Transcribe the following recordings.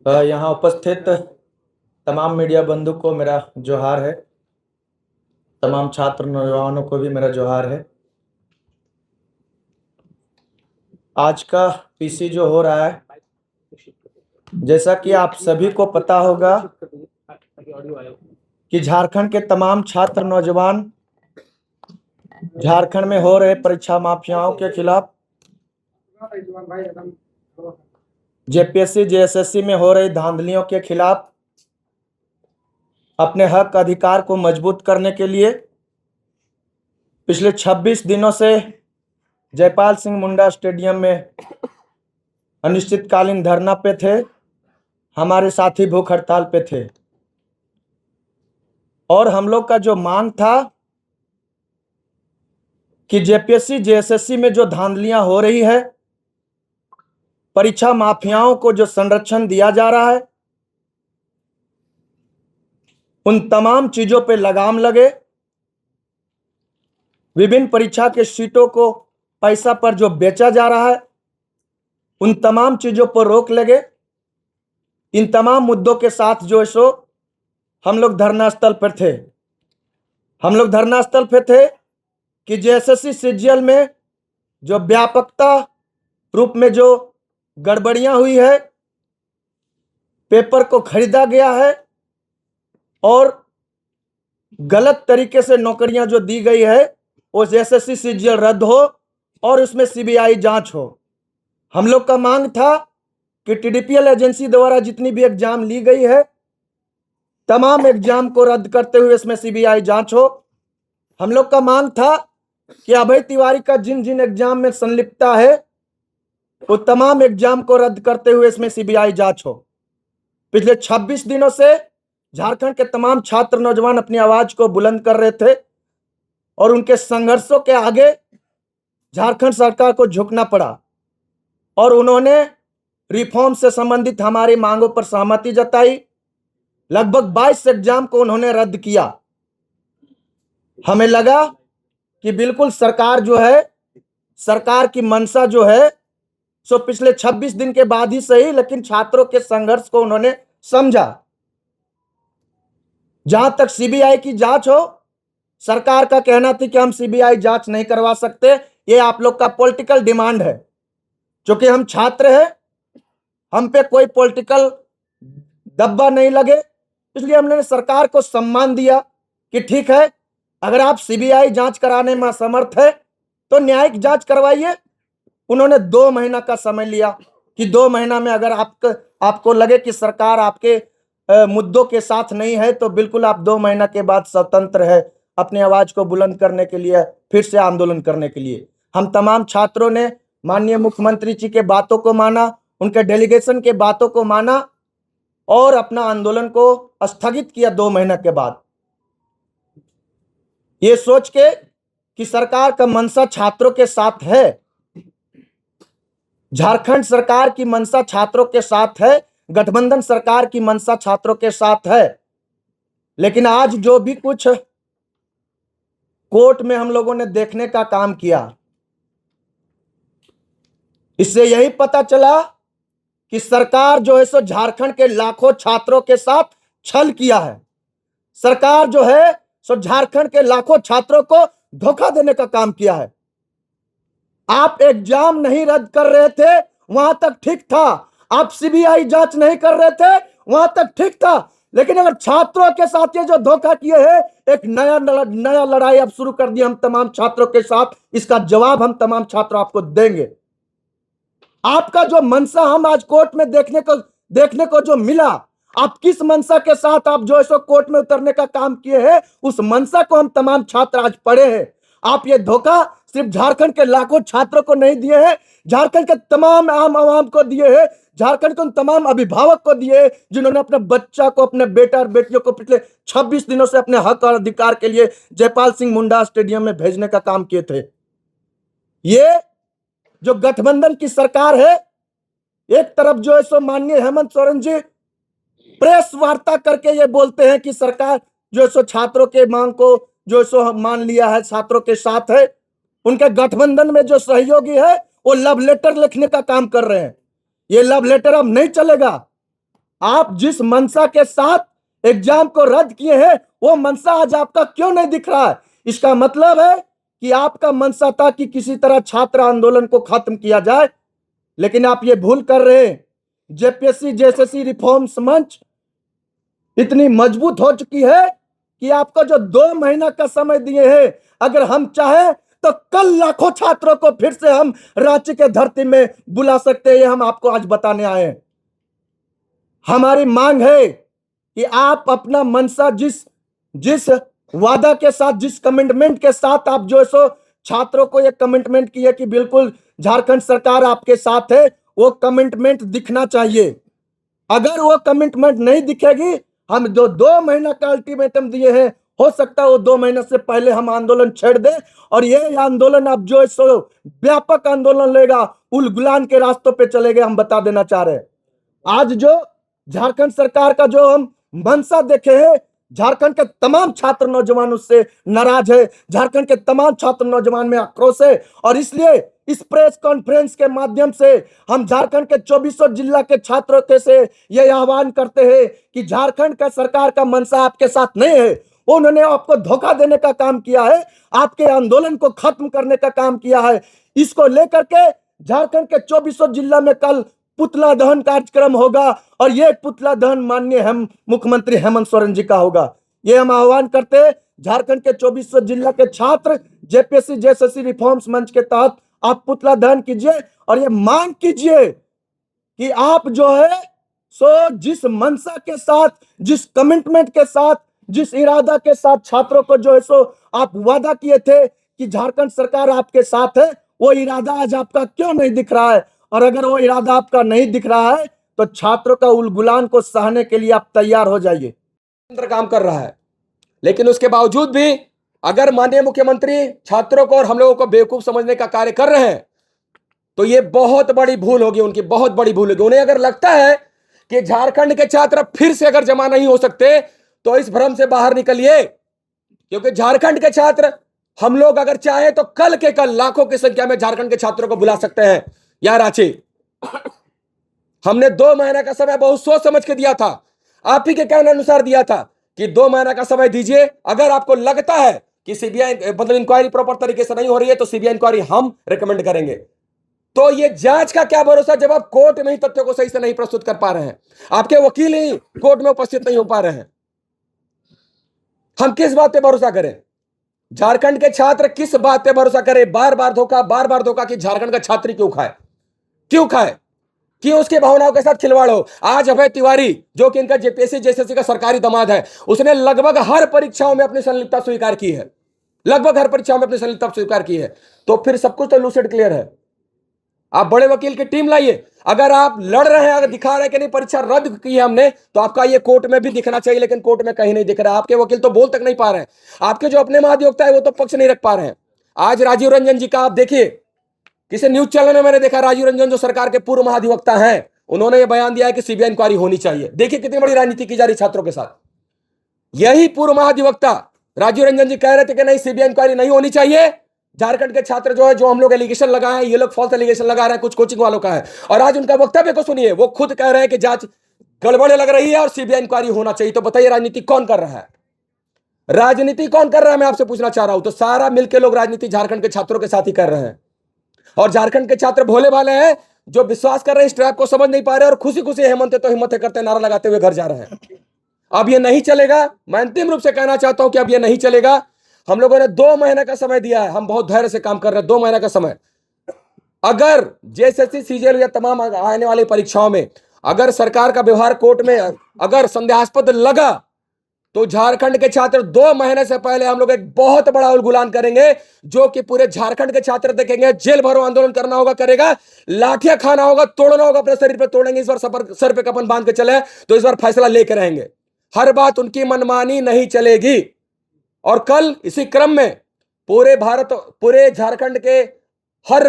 यहाँ उपस्थित तमाम मीडिया बंधु को मेरा जोहार है। तमाम छात्र नौजवानों को भी मेरा जोहार है। आज का पीसी जो हो रहा है, जैसा कि आप सभी को पता होगा कि झारखंड के तमाम छात्र नौजवान झारखंड में हो रहे परीक्षा माफियाओं के खिलाफ, जेपीएससी जेएसएससी में हो रही धांधलियों के खिलाफ अपने हक अधिकार को मजबूत करने के लिए पिछले 26 दिनों से जयपाल सिंह मुंडा स्टेडियम में अनिश्चितकालीन धरना पे थे। हमारे साथी भूख हड़ताल पे थे और हम लोग का जो मांग था कि जेपीएससी जेएसएससी में जो धांधलियां हो रही है, परीक्षा माफियाओं को जो संरक्षण दिया जा रहा है, उन तमाम चीजों पे लगाम लगे। विभिन्न परीक्षा के सीटों को पैसा पर जो बेचा जा रहा है, उन तमाम चीजों पर रोक लगे। इन तमाम मुद्दों के साथ जो है सो हम लोग धरना स्थल पर थे। हम लोग धरना स्थल पर थे कि जेएसएससी सीजीएल में जो व्यापकता रूप में जो गड़बड़ियां हुई है, पेपर को खरीदा गया है और गलत तरीके से नौकरियां जो दी गई है, वो जेएसएससी सीजीएल रद्द हो और उसमें सीबीआई जांच हो। हम लोग का मांग था कि टीडीपीएल एजेंसी द्वारा जितनी भी एग्जाम ली गई है, तमाम एग्जाम को रद्द करते हुए इसमें सीबीआई जांच हो। हम लोग का मांग था कि अभय तिवारी का जिन जिन एग्जाम में संलिप्तता है, वो तमाम एग्जाम को रद्द करते हुए इसमें सीबीआई जांच हो। पिछले 26 दिनों से झारखंड के तमाम छात्र नौजवान अपनी आवाज को बुलंद कर रहे थे और उनके संघर्षों के आगे झारखंड सरकार को झुकना पड़ा और उन्होंने रिफॉर्म से संबंधित हमारी मांगों पर सहमति जताई। लगभग 22 एग्जाम को उन्होंने रद्द किया। हमें लगा कि बिल्कुल सरकार जो है, सरकार की मंशा जो है सो पिछले 26 दिन के बाद ही सही, लेकिन छात्रों के संघर्ष को उन्होंने समझा। जहां तक सीबीआई की जांच हो, सरकार का कहना था कि हम सीबीआई जांच नहीं करवा सकते, ये आप लोग का पॉलिटिकल डिमांड है। क्योंकि हम छात्र हैं, हम पे कोई पॉलिटिकल दब्बा नहीं लगे, इसलिए हमने सरकार को सम्मान दिया कि ठीक है, अगर आप सीबीआई जांच कराने में असमर्थ है तो न्यायिक जांच करवाइए। उन्होंने 2 महीना का समय लिया कि 2 महीना में अगर आपको लगे कि सरकार आपके मुद्दों के साथ नहीं है तो बिल्कुल आप 2 महीना के बाद स्वतंत्र है अपनी आवाज को बुलंद करने के लिए, फिर से आंदोलन करने के लिए। हम तमाम छात्रों ने माननीय मुख्यमंत्री जी के बातों को माना, उनके डेलीगेशन के बातों को माना और अपना आंदोलन को स्थगित किया 2 महीना के बाद, ये सोच के कि सरकार का मंशा छात्रों के साथ है। झारखंड सरकार की मंशा छात्रों के साथ है, गठबंधन सरकार की मंशा छात्रों के साथ है। लेकिन आज जो भी कुछ कोर्ट में हम लोगों ने देखने का काम किया, इससे यही पता चला कि सरकार जो है सो झारखंड के लाखों छात्रों के साथ छल किया है। सरकार जो है सो झारखंड के लाखों छात्रों को धोखा देने का काम किया है। आप एग्जाम नहीं रद्द कर रहे थे, वहां तक ठीक था। आप सीबीआई जांच नहीं कर रहे थे, वहां तक ठीक था। लेकिन अगर छात्रों के साथ ये जो धोखा किए हैं, एक नया लड़ाई अब शुरू कर दी हम तमाम छात्रों के साथ। इसका जवाब हम तमाम छात्र आपको देंगे। आपका जो मंशा हम आज कोर्ट में देखने को जो मिला, आप किस मंशा के साथ आप जो है सो कोर्ट में उतरने का काम किए हैं, उस मंशा को हम तमाम छात्र आज पढ़े हैं। आप ये धोखा सिर्फ झारखंड के लाखों छात्रों को नहीं दिए हैं, झारखंड के तमाम आम आवाम को दिए हैं, झारखंड के उन तमाम अभिभावक को दिए हैं जिन्होंने अपने बच्चा को, अपने बेटा और बेटियों को पिछले 26 दिनों से अपने हक और अधिकार के लिए जयपाल सिंह मुंडा स्टेडियम में भेजने का काम किए थे। ये जो गठबंधन की सरकार है, एक तरफ जो है सो माननीय हेमंत सोरेन जी प्रेस वार्ता करके ये बोलते हैं कि सरकार जो है सो छात्रों के मांग को जो है सो मान लिया है, छात्रों के साथ है। उनके गठबंधन में जो सहयोगी है वो लव लेटर लिखने का काम कर रहे हैं। ये लव लेटर अब नहीं चलेगा। आप जिस मंशा के साथ एग्जाम को रद्द किए हैं वो मंशा आज आपका क्यों नहीं दिख रहा है? इसका मतलब है कि आपका मंशा था कि किसी तरह छात्र आंदोलन को खत्म किया जाए, लेकिन आप ये भूल कर रहे हैं। जेपीएससी जेएसएससी रिफॉर्म्स मंच इतनी मजबूत हो चुकी है कि आपको जो 2 महीना का समय दिए हैं, अगर हम चाहें तो कल लाखों छात्रों को फिर से हम रांची के धरती में बुला सकते हैं। ये हम आपको आज बताने आए हैं। हमारी मांग है कि आप अपना मंशा जिस वादा के साथ, जिस कमिटमेंट के साथ आप जो है सो छात्रों को ये कमिटमेंट किए कि बिल्कुल झारखंड सरकार आपके साथ है, वो कमिटमेंट दिखना चाहिए। अगर वो कमिटमेंट नहीं दिखेगी, हम जो 2 महीना का अल्टीमेटम दिए हैं, हो सकता है वो 2 महीने से पहले हम आंदोलन छेड़ दें और ये आंदोलन अब जो है सो व्यापक आंदोलन लेगा, उलगुलान के रास्तों पे चलेगा। हम बता देना चाह रहे हैं, आज जो झारखंड सरकार का जो हम मंशा देखे हैं, झारखंड के तमाम छात्र नौजवान उससे नाराज है, झारखंड के तमाम छात्र नौजवान में आक्रोश है। और इसलिए इस प्रेस कॉन्फ्रेंस के माध्यम से हम झारखंड के 24 जिला के छात्रों के से यह आह्वान करते हैं कि झारखंड का सरकार का मंशा आपके साथ नहीं है। उन्होंने आपको धोखा देने का काम किया है, आपके आंदोलन को खत्म करने का काम किया है। इसको लेकर के झारखंड के 24 जिला में कल पुतला दहन कार्यक्रम होगा और ये पुतला दहन माननीय हम मुख्यमंत्री हेमंत सोरेन जी का होगा। ये हम आह्वान करते हैं झारखंड के 24 जिला के छात्र जेपीएससी जेएसएससी रिफॉर्म्स मंच के तहत आप पुतला दहन कीजिए और ये मांग कीजिए कि आप जो है सो जिस मंशा के साथ, जिस कमिटमेंट के साथ, जिस इरादा के साथ छात्रों को जो है सो आप वादा किए थे कि झारखंड सरकार आपके साथ है, वो इरादा आज आपका क्यों नहीं दिख रहा है? और अगर वो इरादा आपका नहीं दिख रहा है तो छात्रों का उलगुलान को सहने के लिए आप तैयार हो जाइए। काम कर रहा है, लेकिन उसके बावजूद भी अगर माननीय मुख्यमंत्री छात्रों को और हम लोगों को बेवकूफ समझने का कार्य कर रहे हैं तो ये बहुत बड़ी भूल होगी, उनकी बहुत बड़ी भूल होगी। उन्हें अगर लगता है कि झारखंड के छात्र फिर से अगर जमा नहीं हो सकते तो इस भ्रम से बाहर निकलिए, क्योंकि झारखंड के छात्र हम लोग अगर चाहे तो कल के कल लाखों की संख्या में झारखंड के छात्रों को बुला सकते हैं। यार रांची हमने 2 महीने का समय बहुत सोच समझ के दिया था, आप ही के कहने अनुसार दिया था कि 2 महीने का समय दीजिए। अगर आपको लगता है कि सीबीआई मतलब इंक्वायरी प्रॉपर तरीके से नहीं हो रही है तो सीबीआई इंक्वायरी हम रेकमेंड करेंगे। तो ये जांच का क्या भरोसा जब आप कोर्ट में ही तथ्यों को सही से नहीं प्रस्तुत कर पा रहे हैं, आपके वकील ही कोर्ट में उपस्थित नहीं हो पा रहे हैं। हम किस बात पे भरोसा करें? झारखंड के छात्र किस बात पे भरोसा करें? बार बार धोखा कि झारखंड का छात्र क्यों खाए, क्यों उसकी भावनाओं के साथ खिलवाड़ हो। आज अभय तिवारी जो कि इनका जेपीएससी जेएसएससी का सरकारी दामाद है, उसने लगभग हर परीक्षाओं में अपनी संलिप्तता स्वीकार की है, तो फिर सब कुछ तो लूसिड क्लियर है। आप बड़े वकील की टीम लाइए, अगर आप लड़ रहे हैं, अगर दिखा रहे हैं कि नहीं परीक्षा रद्द की है हमने, तो आपका ये कोर्ट में भी दिखना चाहिए, लेकिन कोर्ट में कहीं नहीं दिख रहा। आपके वकील तो बोल तक नहीं पा रहे हैं, आपके जो अपने महाधिवक्ता है वो तो पक्ष नहीं रख पा रहे हैं। आज राजीव रंजन जी का आप देखिए, किसी न्यूज चैनल में मैंने देखा, राजीव रंजन जो सरकार के पूर्व महाधिवक्ता हैं, उन्होंने ये बयान दिया है कि सीबीआई इंक्वायरी होनी चाहिए। देखिए कितनी बड़ी राजनीति की जा रही छात्रों के साथ। यही पूर्व महाधिवक्ता राजीव रंजन जी कह रहे थे कि नहीं सीबीआई इंक्वायरी नहीं होनी चाहिए। झारखंड के छात्र जो हम लोग एलिगेशन लगाए हैं, ये लोग फॉल्स एलिगेशन लगा रहे हैं, कुछ कोचिंग वालों का है। और आज उनका वक्तव्य को सुनिए, वो खुद कह रहे हैं कि जांच गड़बड़ लग रही है और सीबीआई इंक्वायरी होना चाहिए। तो बताइए राजनीति कौन कर रहा है? राजनीति कौन कर रहा है, मैं आपसे पूछना चाह रहा हूं। तो सारा मिलकर लोग राजनीति झारखंड के छात्रों के साथ ही कर रहे हैं। और झारखंड के छात्र भोले भाले हैं जो विश्वास कर रहे हैं, इस ट्रैप को समझ नहीं पा रहे और खुशी खुशी हेमंत है तो हिम्मत है करते नारा लगाते हुए घर जा रहे हैं। अब ये नहीं चलेगा। मैं अंतिम रूप से कहना चाहता हूं कि अब ये नहीं चलेगा। हम लोगों ने 2 महीने का समय दिया है, हम बहुत धैर्य से काम कर रहे हैं। 2 महीने का समय, अगर जेएसएससी सीजीएल या तमाम आने वाली परीक्षाओं में अगर सरकार का व्यवहार कोर्ट में अगर संदेहास्पद लगा तो झारखंड के छात्र 2 महीने से पहले हम लोग एक बहुत बड़ा उलगुलान करेंगे, जो कि पूरे झारखंड के छात्र देखेंगे। जेल भरो आंदोलन करना होगा, करेगा, लाठियां खाना होगा, तोड़ना होगा, अपने शरीर पे तोड़ेंगे। इस बार सर पे कफन बांध के चले तो इस बार फैसला लेकर रहेंगे। हर बात उनकी मनमानी नहीं चलेगी। और कल इसी क्रम में पूरे झारखंड के हर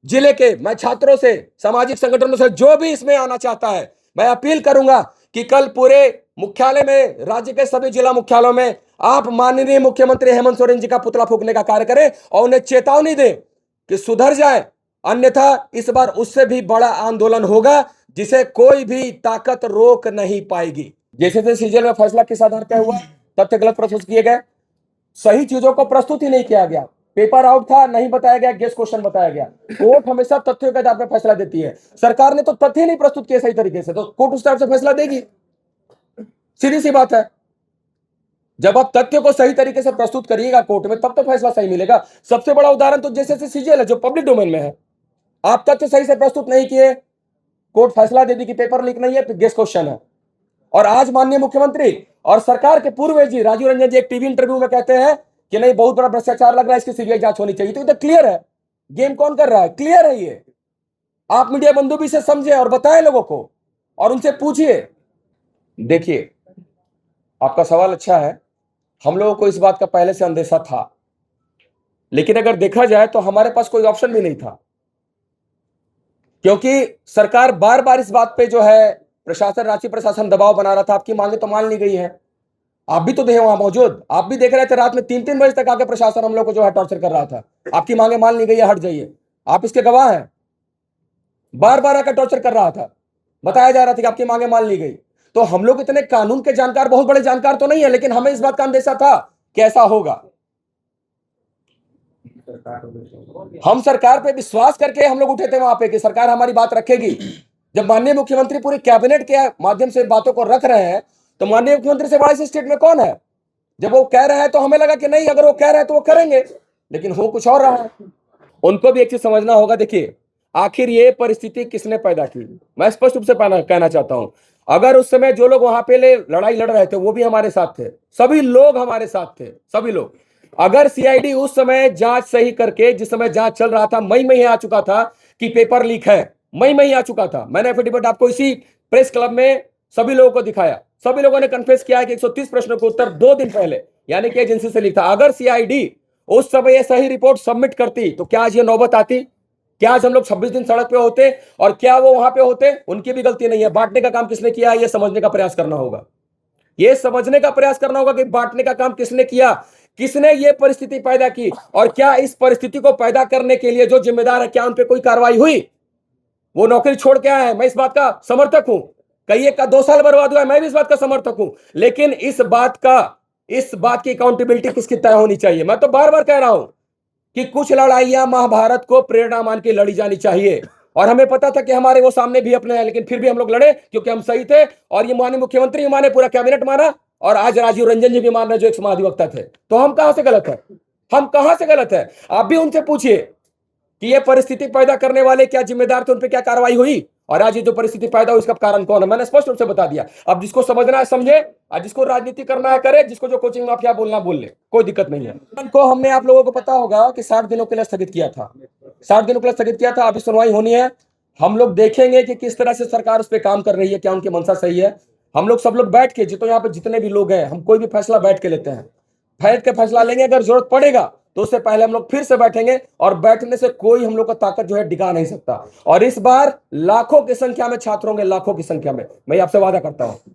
जिले के मैं छात्रों से, सामाजिक संगठनों से, जो भी इसमें आना चाहता है, मैं अपील करूंगा कि कल पूरे मुख्यालय में, राज्य के सभी जिला मुख्यालयों में आप माननीय मुख्यमंत्री हेमंत सोरेन जी का पुतला फूंकने का कार्य करें और उन्हें चेतावनी दें कि सुधर जाए। अन्यथा इस बार उससे भी बड़ा आंदोलन होगा जिसे कोई भी ताकत रोक नहीं पाएगी। जैसे सीजीएल में फैसला किस आधार पर हुआ, तथ्य गलत प्रस्तुत किए गए, सही चीजों को प्रस्तुत ही नहीं किया गया, पेपर आउट था, नहीं बताया गया, गेस क्वेश्चन बताया गया। कोर्ट हमेशा तथ्यों के आधार पर फैसला देती है। सरकार ने तो तथ्य नहीं प्रस्तुत किए सही तरीके से, तो कोर्ट उस तरह से फैसला देगी, सीधी सी बात है। जब आप तथ्य को सही तरीके से प्रस्तुत करिएगा कोर्ट में, तब तो फैसला सही मिलेगा। सबसे बड़ा उदाहरण तो जैसे सीजीएल है जो पब्लिक डोमेन में है, आप तथ्य सही से प्रस्तुत नहीं किए, कोर्ट फैसला दे दी कि पेपर लीक नहीं है, गेस क्वेश्चन है। और आज माननीय मुख्यमंत्री और सरकार के पूर्व जी राजीव रंजन जी एक टीवी इंटरव्यू में कहते हैं कि नहीं, बहुत बड़ा भ्रष्टाचार लग रहा है, इसकी सीबीआई जांच होनी चाहिए। तो ये तो क्लियर है, गेम कौन कर रहा है, क्लियर है ये। आप मीडिया बंधु भी इसे समझे और बताएं लोगों को और उनसे पूछिए। देखिए, आपका सवाल अच्छा है, हम लोगों को इस बात का पहले से अंदेशा था, लेकिन अगर देखा जाए तो हमारे पास कोई ऑप्शन भी नहीं था, क्योंकि सरकार बार बार इस बात पे जो है प्रशासन, रांची प्रशासन दबाव बना रहा था। आपकी मांगे तो मान ली गई है, आप भी तो थे वहां मौजूद, आप भी देख रहे थे, रात में 3-3 बजे तक आके प्रशासन हम लोग को जो है टॉर्चर कर रहा था। आपकी मांगे मान ली गई है, हट जाइए, आप इसके गवाह हैं। बार बार आकर टॉर्चर कर रहा था, बताया जा रहा था कि आपकी मांगे मान ली गई। तो हम लोग इतने कानून के जानकार, बहुत बड़े जानकार तो नहीं है, लेकिन हमें इस बात का अंदेशा था कि ऐसा होगा। हम सरकार पे विश्वास करके हम लोग उठे थे वहां पे कि सरकार हमारी बात रखेगी। जब माननीय मुख्यमंत्री पूरे कैबिनेट के माध्यम से बातों को रख रहे हैं, तो माननीय मुख्यमंत्री से बड़ा इस स्टेट में कौन है। जब वो कह रहे हैं तो हमें लगा कि नहीं, अगर वो कह रहे हैं तो वो करेंगे, लेकिन हो कुछ और रहा है। उनको भी एक चीज समझना होगा। देखिए, आखिर ये परिस्थिति किसने पैदा की, मैं स्पष्ट रूप से कहना चाहता हूं। अगर उस समय जो लोग वहां पे लड़ाई लड़ रहे थे वो भी हमारे साथ थे, सभी लोग हमारे साथ थे, सभी लोग। अगर सीआईडी उस समय जांच सही करके, जिस समय जांच चल रहा था, मई में ही आ चुका था कि पेपर लीक है, मई में ही आ चुका था। मैंने एफिडेविट आपको इसी प्रेस क्लब में सभी लोगों को दिखाया, सभी लोगों ने कन्फेस किया है कि 130 प्रश्नों के उत्तर 2 दिन पहले यानी कि एजेंसी से लीक था। अगर सीआईडी उस समय ये सही रिपोर्ट सबमिट करती तो क्या आज ये नौबत आती, क्या आज हम लोग 26 दिन सड़क पे होते, और क्या वो वहां पे होते। उनकी भी गलती नहीं है। बांटने का काम किसने किया है, ये समझने का प्रयास करना होगा, ये समझने का प्रयास करना होगा कि बांटने का काम किसने किया, किसने ये परिस्थिति पैदा की, और क्या इस परिस्थिति को पैदा करने के लिए जो जिम्मेदार है, क्या उन पे कोई कार्रवाई हुई। वो नौकरी छोड़ के आए हैं, मैं इस बात का समर्थक हूं। कई एक का 2 साल बर्बाद हुआ है, मैं भी इस बात का समर्थक हूं, लेकिन इस बात की अकाउंटेबिलिटी किसकी तय होनी चाहिए। मैं तो बार बार कह रहा हूं कि कुछ लड़ाइयां महाभारत को प्रेरणा मान के लड़ी जानी चाहिए, और हमें पता था कि हमारे वो सामने भी अपने हैं, लेकिन फिर भी हम लोग लड़े क्योंकि हम सही थे। और ये माननीय मुख्यमंत्री भी माने, पूरा कैबिनेट माना, और आज राजीव रंजन जी भी मान रहे जो एक महाधिवक्ता थे। तो हम कहां से गलत है, हम कहां से गलत है। आप भी उनसे पूछिए कि ये परिस्थिति पैदा करने वाले क्या जिम्मेदार थे, उन पर क्या कार्रवाई हुई, और आज ये जो परिस्थिति पैदा हुई इसका कारण कौन है। मैंने स्पष्ट रूप से बता दिया। अब जिसको समझना है समझे, और जिसको राजनीति करना है करे, जिसको जो कोचिंग माफिया बोलना बोल ले, कोई दिक्कत नहीं है। को हमने, आप लोगों को पता होगा कि 60 दिनों के लिए स्थगित किया था, 60 दिनों के लिए स्थगित किया था। अभी सुनवाई होनी है, हम लोग देखेंगे कि किस तरह से सरकार उस पर काम कर रही है, क्या उनकी मंशा सही है। हम लोग सब लोग बैठ के, जितने यहाँ पे जितने भी लोग हैं, हम कोई भी फैसला बैठ के लेते हैं, बैठ के फैसला लेंगे। अगर जरूरत पड़ेगा तो उससे पहले हम लोग फिर से बैठेंगे, और बैठने से कोई हम लोग का ताकत जो है डिगा नहीं सकता। और इस बार लाखों की संख्या में छात्र होंगे, लाखों की संख्या में, मैं आपसे वादा करता हूं।